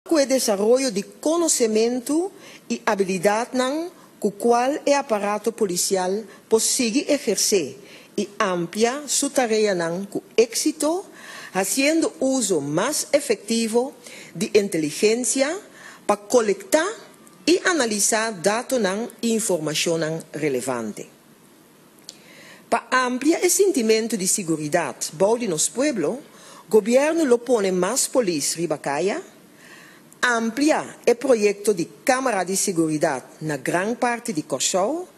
el desarrollo de conocimiento y habilidad con cual el aparato policial consigue ejercer y amplia su tarea con éxito, haciendo uso más efectivo de inteligencia para colectar y analizar datos e información relevante. Para ampliar el sentimiento de seguridad de nuestro pueblo, el gobierno lo pone más policía ribacaya, ampliar el proyecto de cámara de seguridad en gran parte de Curaçao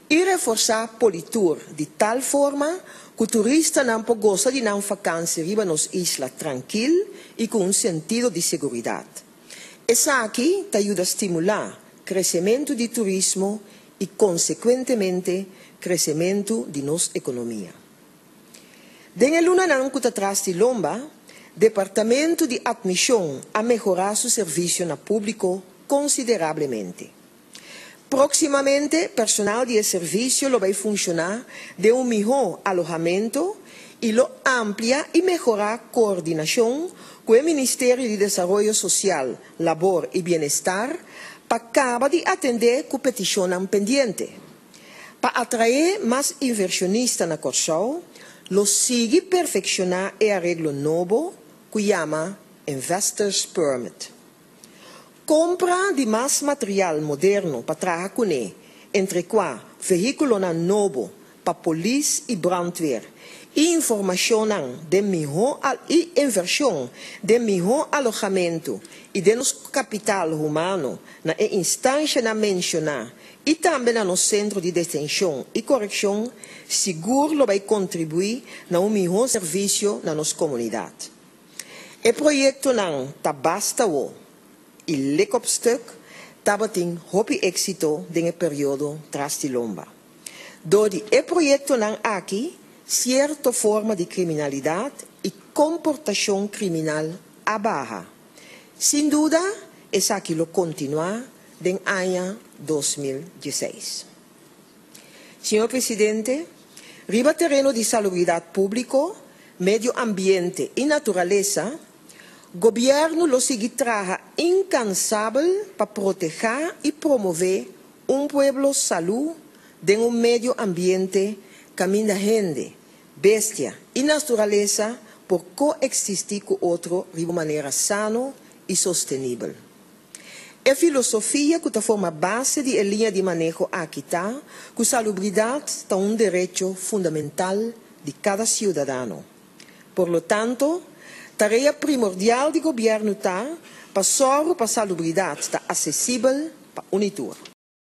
y reforzar Politur de tal forma que el turista no pueda gozar de una vacancia en nuestra isla tranquila y con un sentido de seguridad. Eso aquí te ayuda a estimular el crecimiento del turismo y, consecuentemente, el crecimiento de nuestra economía. En el año que atrás de Lomba, Departamento de Admisión ha mejorado su servicio al público considerablemente. Próximamente, personal de servicio lo va a funcionar de un mejor alojamiento y lo amplia y mejora coordinación con el Ministerio de Desarrollo Social, Labor y Bienestar para acabar de atender con petición pendiente. Para atraer más inversionistas en Curaçao, lo sigue perfeccionar el arreglo nuevo que llama Investors Permit. Compra de más material moderno para trabajar con él, entre cual vehículo nuevo para policía y brandweer, información de mejor y inversión de mejor alojamiento y de nuestro capital humano na instancia na mencionar y también en los centros de detención y corrección, seguro lo va a contribuir a un mejor servicio en nuestra comunidad. El proyecto está basta y lek op stuk tabating hopi éxito en el periodo tras de Lomba. Dodi el proyecto aquí cierta forma de criminalidad y comportación criminal a baja. Sin duda, es aquí lo continúa en el año 2016. Señor Presidente, riba terreno de salubridad público, medio ambiente y naturaleza, gobierno lo sigue trabaja incansable para proteger y promover un pueblo salud de un medio ambiente camina gente, bestia y naturaleza por coexistir con otro de manera sana y sostenible. La filosofía que forma base de la línea de manejo aquí está, que salubridad es un derecho fundamental de cada ciudadano. Por lo tanto, tarea primordial del gobierno está para que la salubridad está accesible para unitur.